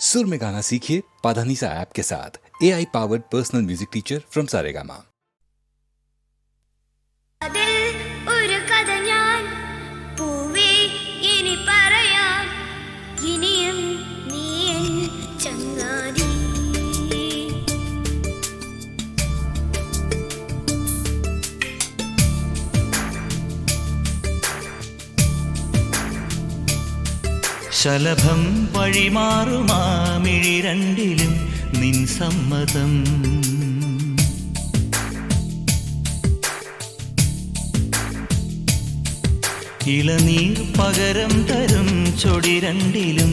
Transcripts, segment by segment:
सुर में गाना सीखिए पाधानीसा ऐप के साथ। AI powered personal music teacher from Saregama. ഒരു കഥ ഞാൻ പൂവേ ഇനി പറയാം, ഇനിയും നീ എൻ ചങ്ങാതി. ശലഭം വഴിമാറുമാമിഴി രണ്ടിലും നിൻ സമ്മതം. ഇളനീർ പകരം തരും ചൊടി രണ്ടിലും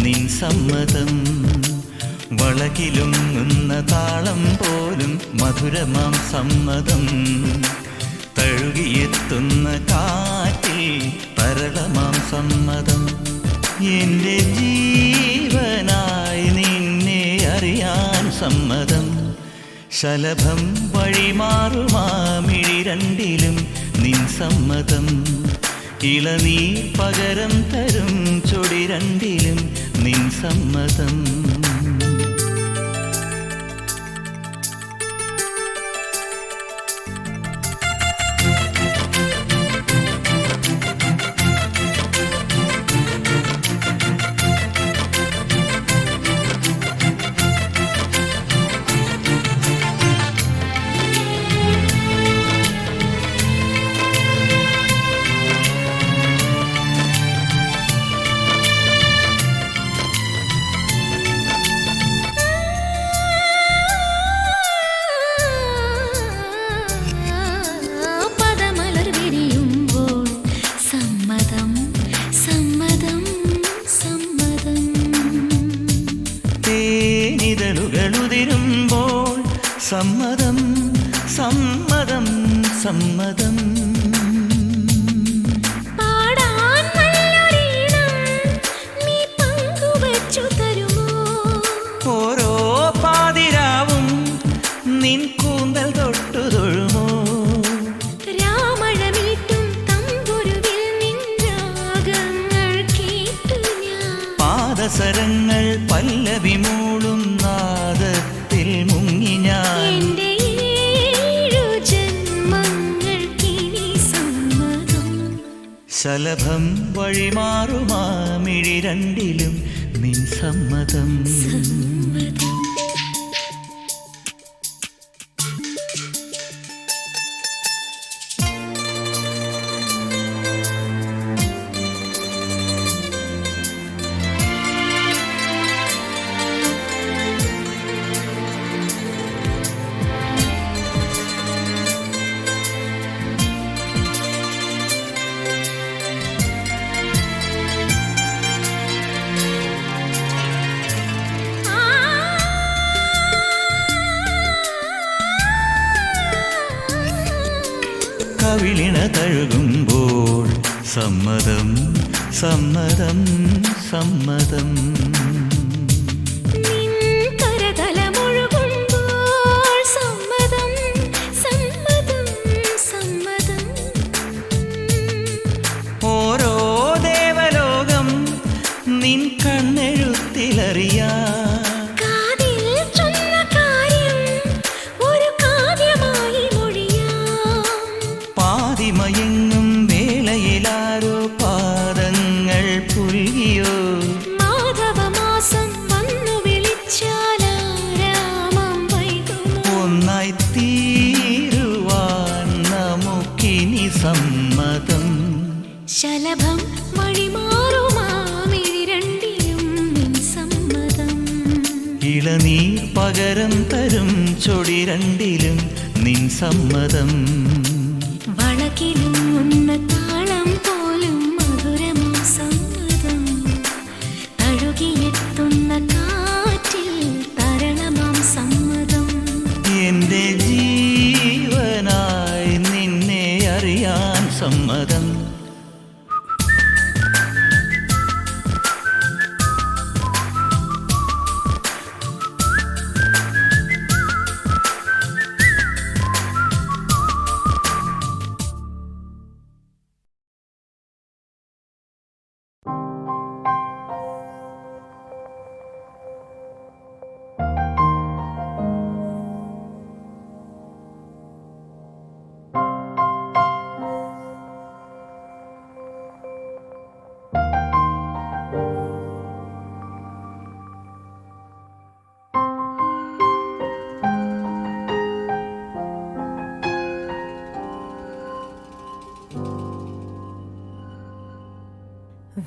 നിൻ സമ്മതം. വളകിലും നിന്ന താളം പോലും മധുരമാം സമ്മതം. തഴുകിയെത്തുന്ന കാറ്റിൽ തരളമാം സമ്മതം. എന്റെ ജീവനായി നിന്നെ അറിയാൻ സമ്മതം. ശലഭം വഴിമാറുമാമിഴി രണ്ടിലും നിൻ സമ്മതം. ഇളനീർ പകരം തരും ചൊടി രണ്ടിലും നിൻ സമ്മതം. തേനിതളുകളുതിരുമ്പോൾ സമ്മതം സമ്മതം സമ്മതം. പാടാൻ നല്ലൊരീണം നീ പങ്കുവച്ചു തരുമോ? ഓരോ പാതിരാവും നിൻ കൂന്തൽ തൊട്ടു തൊഴുമോ? രാമഴമീട്ടും തമ്പുരുവിൽ നിൻ രാഗങ്ങൾ കേട്ടു ഞാൻ. പാദസരങ്ങൾ പല്ലവി മൂളും നാദത്തിൽ മുങ്ങി ഞാൻ. എന്റെ ഏഴു ജന്മങ്ങൾക്കിനി സമ്മതം. ശലഭം വഴിമാറുമാമിഴി രണ്ടിലും നിൻ സമ്മതം. സമ്മതം. കവിളിണ തഴുകുമ്പോൾ സമ്മതം സമ്മതം സമ്മതം. നിൻ കരതലമൊഴുകുമ്പോൾ സമ്മതം സമ്മതം സമ്മതം. ഓരോ ദേവലോകം നിൻ കണ്ണെഴുത്തിലറിയാ. കാതിൽ ചൊന്ന കാര്യം ഒരു കാവ്യമായി മൊഴിയാം. പാതിമയങ്ങും വേളയിലാരോ പാദങ്ങൾ പുൽകിയോ? മാധവമാസം വന്നു വിളിച്ചാലാരാമം വൈകുമോ? ഒന്നായി തീരുവാൻ നമുക്കിനി സമ്മതം. ശലഭം വഴിമാറുമാമിഴി രണ്ടിലും നിൻ സമ്മതം. ഇളനീർ പകരം തരും ചൊടി രണ്ടിലും നിൻ സമ്മതം. വളകിലും ഉന്ന താളം പോലും മധുരമാം സമ്മതം. തഴുകിയെത്തുന്ന കാറ്റിൽ തരളമാം സമ്മതം. എന്റെ ജീവനായി നിന്നെ അറിയാൻ സമ്മതം.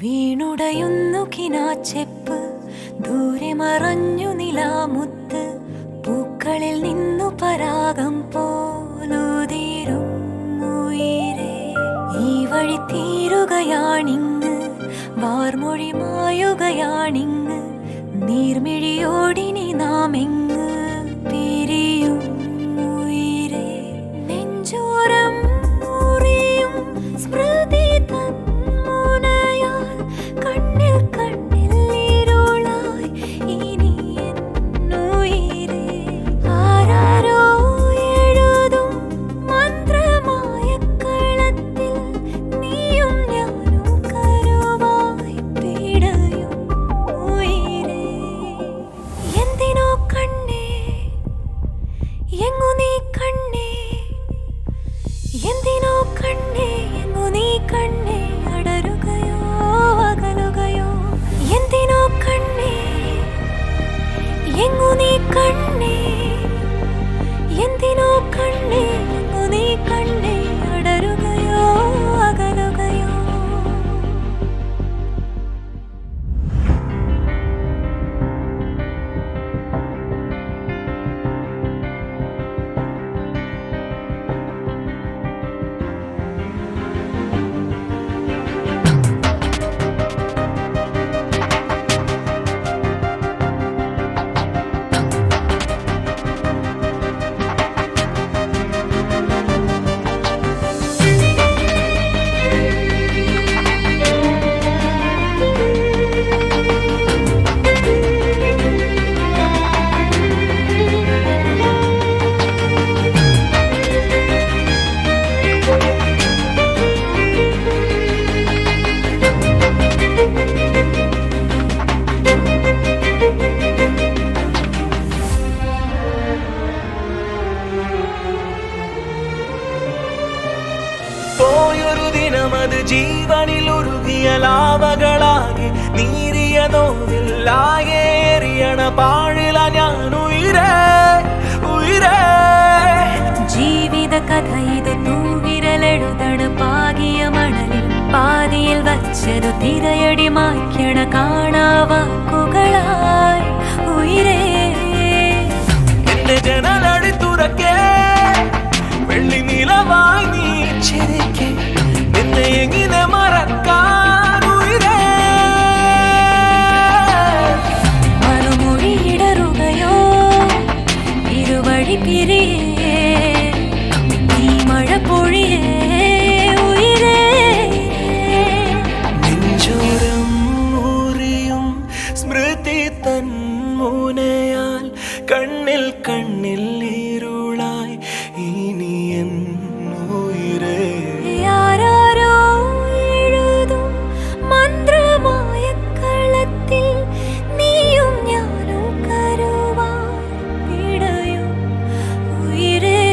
വീണുടയുന്നു കിനാച്ചെപ്പ്, ദൂരെ മറഞ്ഞു നിലാമുത്ത്, പൂക്കളിൽ നിന്നു പരാഗം പോലുതിരും ഉയിരേ. ഈ വഴി തീരുകയാണിങ്ങ്, വാർമൊഴി മായുകയാണിങ്ങ്, നീർമിഴിയോടിനി നാം എങ്ങ് പിരിയും ഉയിരേ. നെഞ്ചോരം മുറിയും സ്മൃതി തൻ മുനയാൽ, കണ്ണിൽ കണ്ണിൽ ഇരുളായി ഇനി എന്നുയിരേ. ആരാരോ എഴുതും മന്ത്രമായ കളത്തിൽ, നീയും ഞാനും കരുവായി പിടയും ഉയിരേ. എന്തിനോ കണ്ണേ എങ്ങു നീ കണ്ണേ, എന്തിനോ കണ്ണേ എങ്ങു നീ കണ്ണേ, അടരുകയോ അകലുകയോ. എന്തിനോ കണ്ണേ എങ്ങു നീ കണ്ണേ, എന്തിനോ കണ്ണേ എങ്ങു നീ കണ്ണേ, അടരുകയോ അകലുകയോ. പോയൊരു ദിനമത് ജീവനിൽ ഉരുകിയ ലാവകളാകെ, നീരിയ നോവില്ലാകെ എറിയണ പാഴില ഞാൻ ഉയിരേ ഉയിരേ. ജീവിത കഥ ഇത് തൂവിരലെഴുതണ പാകിയ മണലിൽ, പാതിയിൽ വച്ചതു തിരയടി മായ്ക്കണ കാണാവാക്കുകളായി ഉയിരേ. എന്റെ ജനലടി തുറക്കേ, വെള്ളി നിലവായി നീ ചിരിക്കേ, നിന്നെ എങ്ങനെ മറക്കാൻ ഉയിരേ. മറുമൊഴി ഇടറുകയോ ഇരുവഴി പിരിയേ, ഈ മഴ പൊഴിയേ ഉയിരേ. നെഞ്ചോരം മുറിയും സ്മൃതി തൻ മുനയാൽ, കണ്ണിൽ കണ്ണിൽ ഇരുളായി ഇനി എന്നുയിരേ. ആരാരോ എഴുതും മന്ത്രമായ കളത്തിൽ, നീയും ഞാനും കരുവായി പിടയും ഉയിരേ.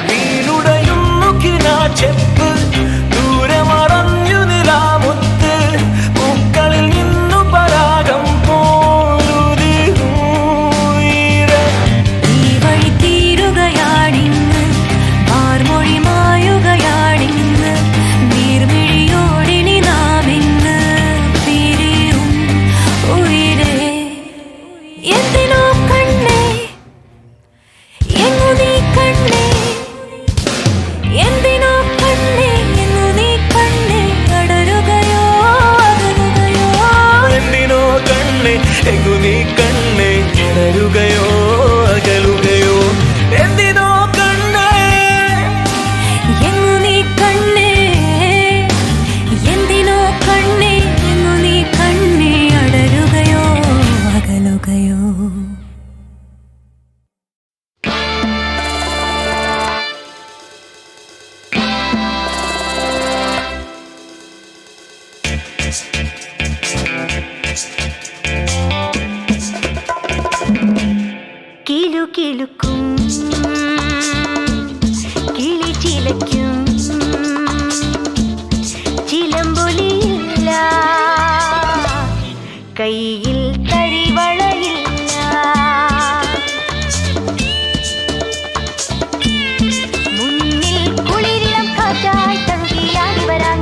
വീണുടയുന്നു കിനാച്ചെപ്പ്, ദൂരെ മറഞ്ഞു നിലാമുത്ത്, പൂക്കളിൽ നിന്നു പരാഗം പോലുതിരും ഉയിരേ. ഈ വഴി തീരുകയാണിങ്ങ്, വാർമൊഴി മായുകയാണിങ്ങ്, നീർമിഴിയോടിനി നാം എങ്ങ് പിരിയും ഉയിരേ. എന്തിനോ കണ്ണേ എങ്ങു നീ കണ്ണേ, എന്തിനോ കണ്ണേ എങ്ങു നീ കണ്ണേ, അടരുകയോ അകലുകയോ. എന്തിനോ കണ്ണേ എങ്ങു നീ കണ്ണേ, കിണരുകയോ അകലുകയോ. എന്തിനോ കണ്ണേ എങ്ങു നീ കണ്ണേ, എന്തിനോ കണ്ണേ എങ്ങു നീ കണ്ണേ, അടരുകയോ അകലുകയോ. കിലുകിലുക്കും കിളി ചിലയ്ക്കും, ചിലമ്പൊലിയില്ല കയ്യിൽ തരിവളയില്ല. മുന്നിൽ കുളിരിളം കാറ്റായി തഴുകിയാടി വരാ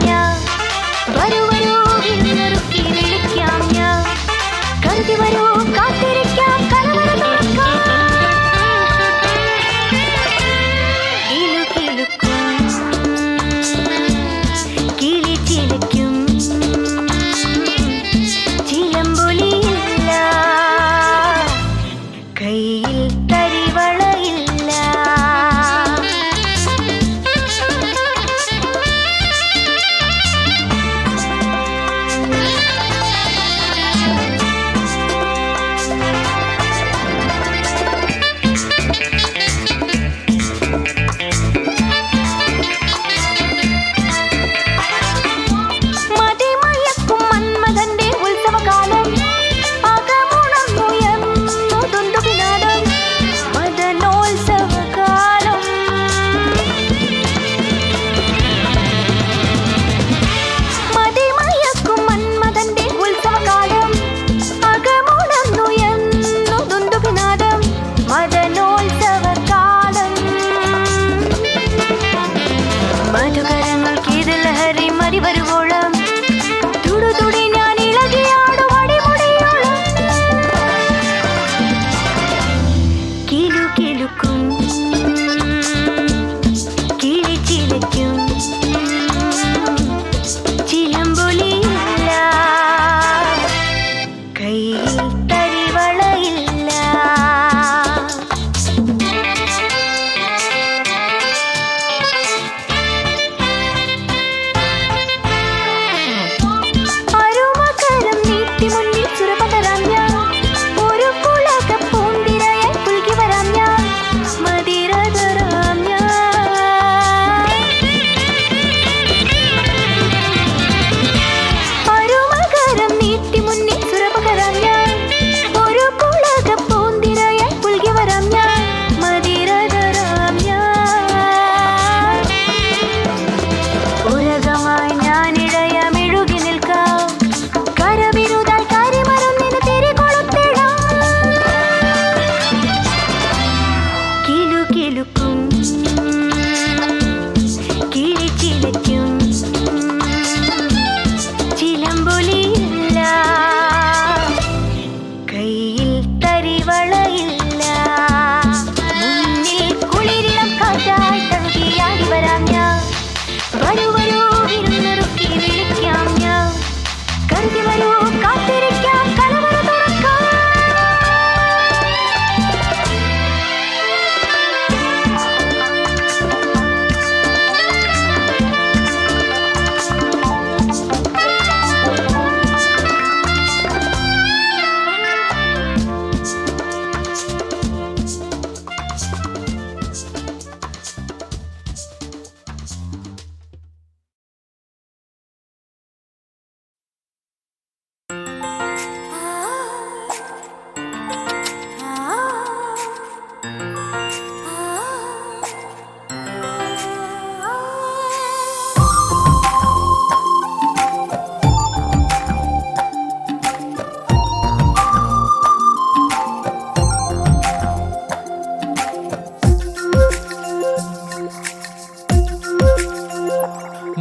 അരികെ വരൂ കാത്തിരിക്കാം കലവറ തുറക്കാം.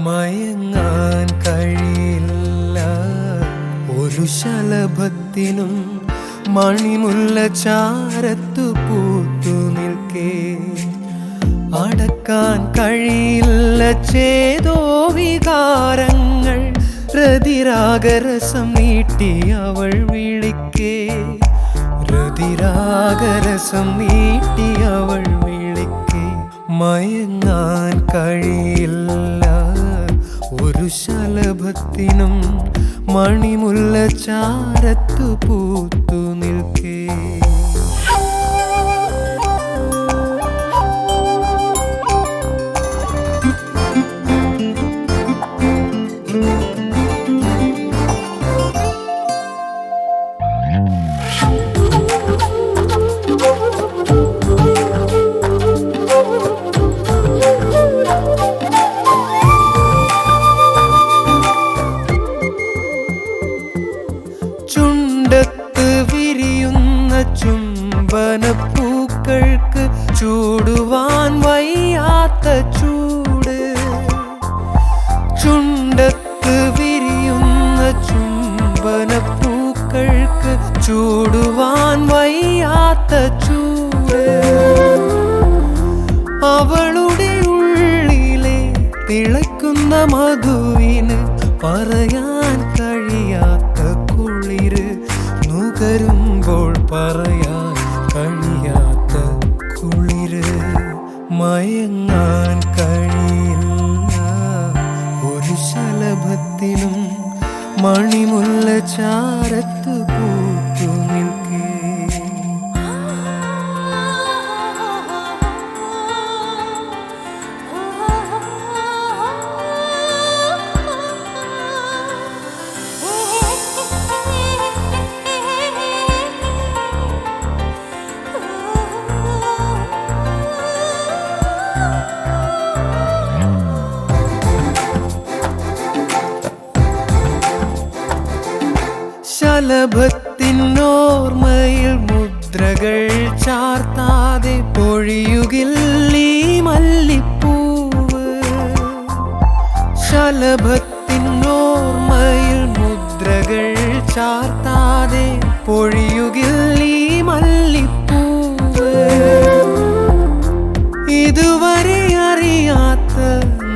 മയങ്ങാൻ കഴിയില്ല ഒരു ശലഭത്തിനും മണിമുല്ല ചാരത്തു പൂത്തു നിൽക്കേ. അടക്കാൻ കഴിയില്ല ചേതോ വികാരങ്ങൾ രതിരാഗരസം നീട്ടി അവൾ വിളിക്കേ. രതിരാഗരസം നീട്ടി അവൾ വിളിക്കേ. മയങ്ങാൻ കഴിയില്ല ഒരു ശലഭത്തിനും മണിമുല്ല ചാരത്തു പൂത്തു നിൽക്കേ. ചുണ്ടത്ത് വിരിയുന്ന ചുംബനപ്പൂക്കൾക്ക് ചൂടുവാൻ വയ്യാത്ത ചൂട്. ചുണ്ടത്ത് വിരിയുന്ന ചുംബനപ്പൂക്കൾക്ക് ചൂടുവാൻ വയ്യാത്ത ചൂട്. അവളുടെ ഉള്ളിലെ തിളക്കുന്ന മധുവിന് പറയാൻ കഴിയാത്ത കുളിര്. നുകരുമ്പോൾ പറയാൻ കഴിയാത്ത കുളിര്. മയങ്ങാൻ കഴിയില്ല ഒരു ശലഭത്തിനും മണിമുല്ല ചാരത്തു പൂത്തു നിൽക്കേ. ശലഭത്തിനോർമ്മയിൽ മുദ്രകൾ ചാർത്താതെ പൊഴിയുകില്ലീ മല്ലിപ്പൂവ്. ശലഭത്തിനോർമ്മയിൽ മുദ്രകൾ ചാർത്താതെ പൊഴിയുകില്ലീ മല്ലിപ്പൂവ്. ഇതുവരെ അറിയാത്ത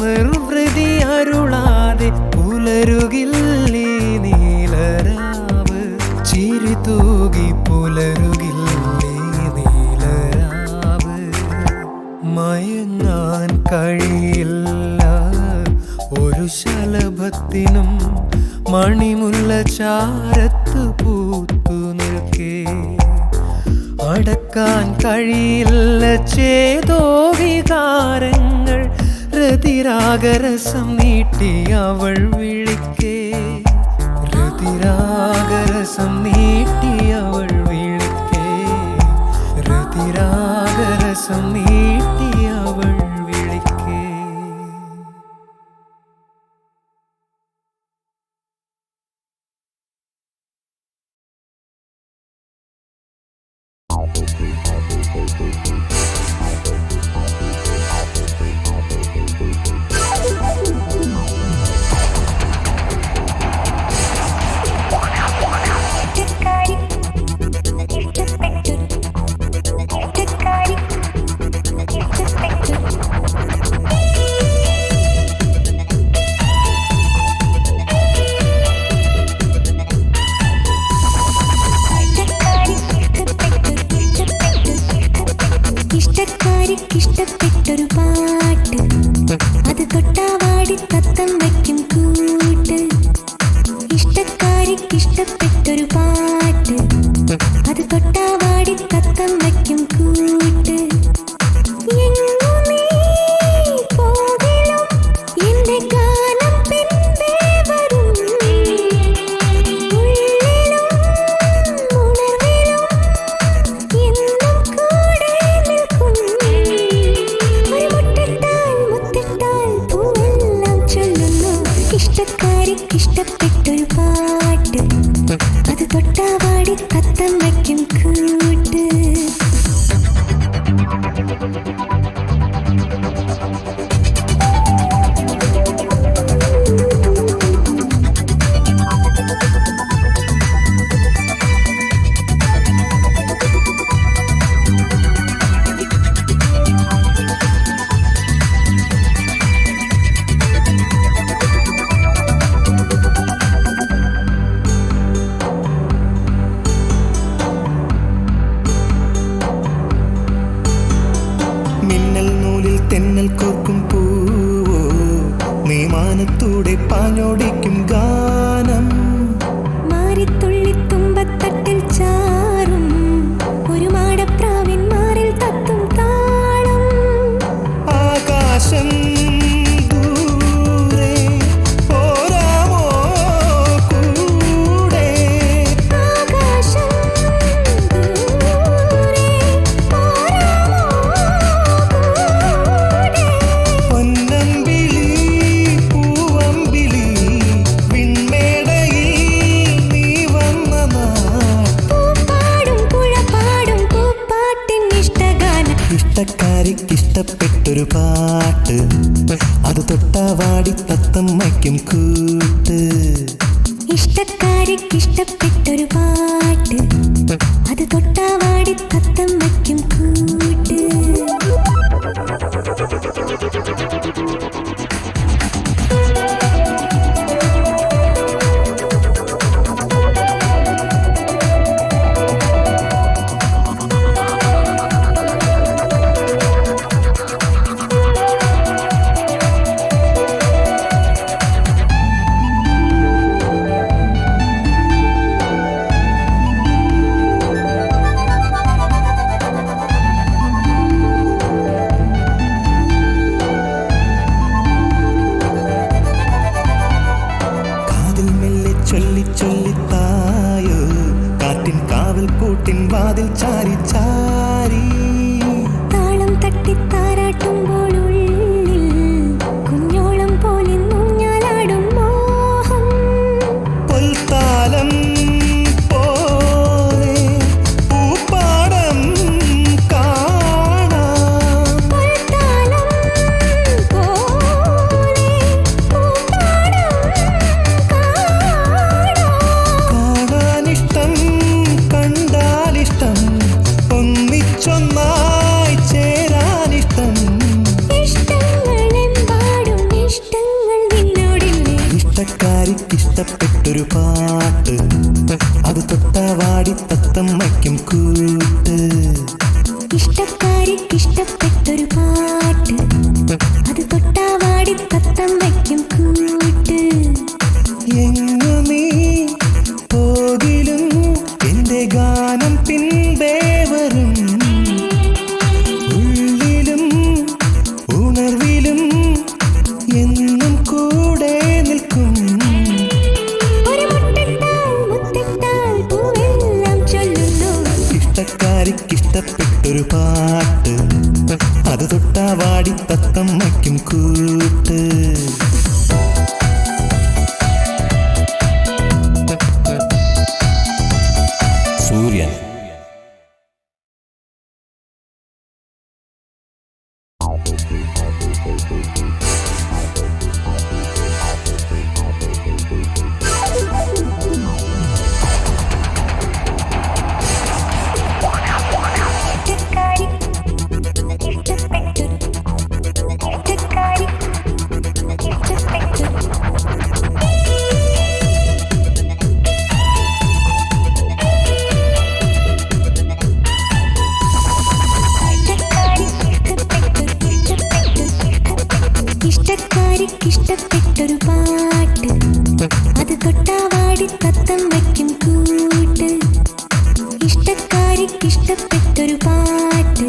നിർവൃതി അരുളാതെ പുലരുകില്ലീ നീലരാവ്. ചിരി തൂകി പുലരുകില്ലേ നീലരാവ്. മയങ്ങാൻ കഴിയില്ല ഒരു ശലഭത്തിനും മണിമുല്ല ചാരത്തു പൂത്തു നിൽക്കേ. അടക്കാൻ കഴിയില്ല ചേതോ വികാരങ്ങൾ രതിരാഗരസം നീട്ടി അവൾ വിളിക്കേ. രതിരാഗരസം നീട്ടി അവൾ വിളിക്കേ. രതിരാഗരസം നീട്ടി അവൾ വിളിക്കേ. ചാറും ഒരു മാടപ്രാവിൻ മാറിൽ തത്തും താളം. ആകാശം ദൂരെ പോരാമോ കൂടെ? ആകാശം ദൂരെ പോരാമോ കൂടെ? പൊന്നമ്പിളി പൂവമ്പിളി വിൺമേടയിൽ നീ വന്ന നാൾ. പൂപ്പാടും പുഴപാടും പൂപ്പാട്ടിൻ ഇഷ്ടഗാനം. ഇഷ്ടക്കാരിക്കിഷ്ടപ്പെട്ടൊരു പാട്ട്, അത് തൊട്ടാവാടി തത്തമ്മയ്ക്കും കൂട്ട്. ഇഷ്ടക്കാരിക്കിഷ്ടപ്പെട്ടൊരു പാട്ട്, അത് തൊട്ടാവാടി തത്തമ്മയ്ക്കും കൂട്ട്. കാതിൽ മെല്ലെ ചൊല്ലി ചൊല്ലിത്തായോ കാറ്റിൻ കാവൽ കൂട്ടിൻ വാതിൽ ചാരി ചാരി. താളം തട്ടി താരാട്ടുമ്പോൾ ഉള്ളിൽ കുഞ്ഞോളം പോലെ ഊഞ്ഞാലാടും മോഹം. പൊൽത്താലം പോലെ പൂപ്പാടം കാണാം. പൊൽത്താലം പോലെ പൂപ്പാടം കാണാം. കാണാനിഷ്ടം കണ്ടാലിഷ്ടം ഒന്നിച്ചൊന്നായി ചേരാനിഷ്ടം. ഇഷ്ടങ്ങളെമ്പാടും ഇഷ്ടങ്ങൾ നിന്നോടില്ലേ? ഇഷ്ടക്കാരിക്കിഷ്ടപ്പെട്ടൊരു പാട്ട്, അത് തൊട്ടാവാടി തത്തമ്മയ്ക്കും കൂട്ട്. ഇഷ്ടക്കാരിക്കിഷ്ടപ്പെട്ടൊരു പാട്ട്, അത് തൊട്ടാവാടി തത്തമ്മയ്ക്കും കൂട്ട്. എങ്ങു നീ പോകിലും എന്റെ ഗാനം പിൻപേ വരും. ഉള്ളിലും ഉണർവിലും എന്നും കൂടെ നിൽക്കും. ഒരു മുട്ടിട്ടാൽ മുത്തിട്ടാൽ പൂവെല്ലാം ചൊല്ലുന്നു. ഇഷ്ടക്കാരിക്കിഷ്ടപ്പെട്ടൊരു പാട്ട്, അത് തൊട്ടാവാടി തത്തമ്മയ്ക്കും കൂട്ട്. സൂര്യൻ ഇഷ്ടക്കാരിക്കിഷ്ടപ്പെട്ടൊരു പാട്ട്, അത് തൊട്ടാവാടി തത്തമ്മയ്ക്കും കൂട്ട്. ഇഷ്ടക്കാരിക്കിഷ്ടപ്പെട്ടൊരു പാട്ട്,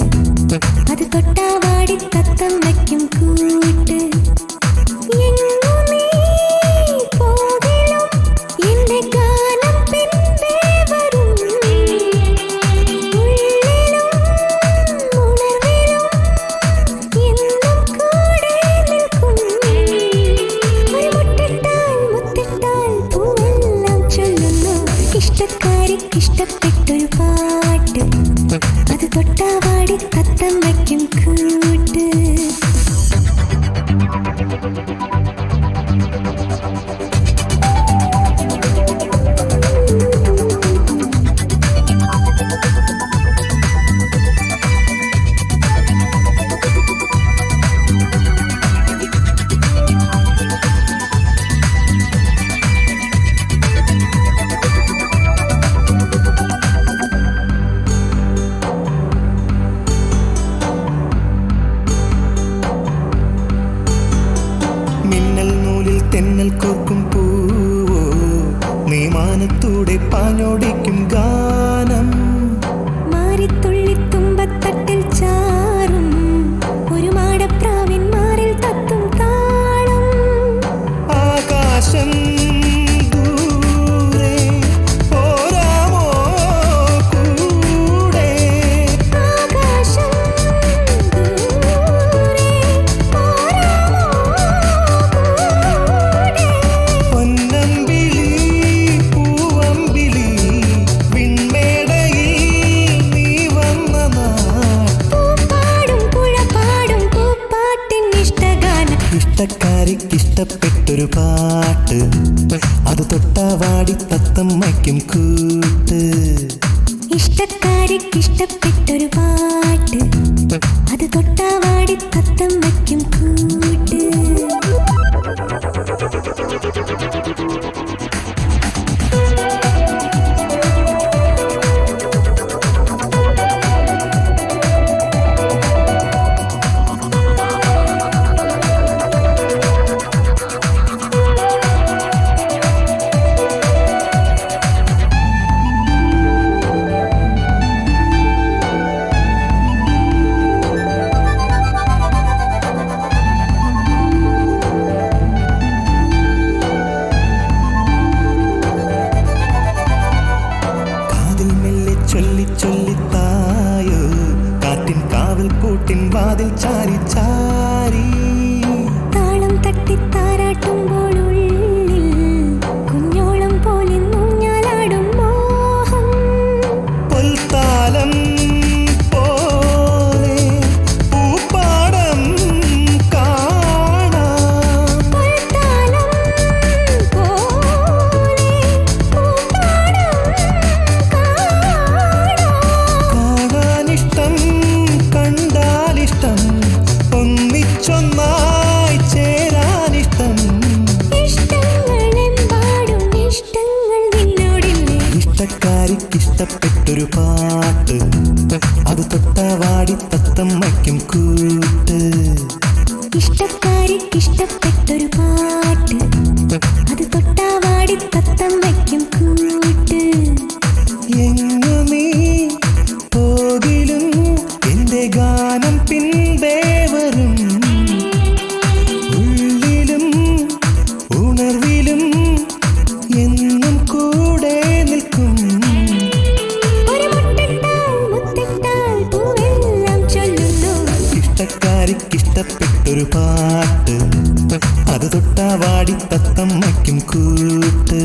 അത് തൊട്ടാവാടി തത്തമ്മയ്ക്കും കൂട്ട്. എങ്ങു നീ പോകിലും എന്റെ ഗാനം പിൻപേ വരും. ഉള്ളിലും ഉണർവിലും എന്നും കൂടെ നിൽക്കും. ഒരു മുട്ടിട്ടാൽ മുത്തിട്ടാൽ പൂവെല്ലാം ചൊല്ലുന്നു. ഇഷ്ടക്കാരിക്കിഷ്ടപ്പെട്ടൊരു പാട്ട്, അത് തൊട്ടാവാടി തത്തമ്മയ്ക്കും കൂട്ട്. തെന്നൽ കോർക്കും പൂവോ നീ മാനത്തൂടെ പാഞ്ഞോടിക്കും ഗാനം. വയ്ക്കും കൂട്ട്. ഇഷ്ടക്കാരിക്കിഷ്ടപ്പെട്ടൊരു പാട്ട്, അത് തൊട്ടാവാടി തത്തം വയ്ക്കും കൂട്ട്. ചൊല്ലിത്തായോ കാറ്റിൻ കാവൽ കൂട്ടിൻ വാതിൽ ചാരി ചാരി. താളം തട്ടി താരാട്ടുമ്പോൾ ഉള്ളിൽ കുഞ്ഞോളം പോലെ ഊഞ്ഞാലാടും മോഹം. പൊൽത്താലം പോലെ പൂപ്പാടം കാണാം. പൊൽത്താലം പോലെ പൂപ്പാടം കാണാനിഷ്ടം കണ്ടാലിഷ്ടം ഒന്നിച്ചൊന്നായി ചേരാനിഷ്ടം. ഇഷ്ടങ്ങളെമ്പാടും ഇഷ്ടങ്ങൾ നിന്നോടില്ലേ. ഇഷ്ടക്കാരിക്കിഷ്ടപ്പെട്ടൊരു പാട്ട്, അത് തൊട്ടാവാടി തത്തം വയ്ക്കും കൂട്ട്. ഇഷ്ടക്കാരിക്കിഷ്ടപ്പെട്ടൊരു പാട്ട്, അത് തൊട്ടാവാടി തത്തം വയ്ക്കും കൂട്ട്. എങ്ങു നീ പോകിലും എന്റെ ഗാനം പിൻപേ വരും. ഉള്ളിലും ഉണർവിലും എന്നും കൂടെ നിൽക്കും. ഒരു മുട്ടിട്ടാൽ മുത്തിട്ടാൽ പൂവെല്ലാം ചൊല്ലുന്നു. ഇഷ്ടക്കാരിക്കിഷ്ടപ്പെട്ടൊരു പാട്ട്, അത് തൊട്ടാവാടി തത്തം വയ്ക്കും കൂട്ട്.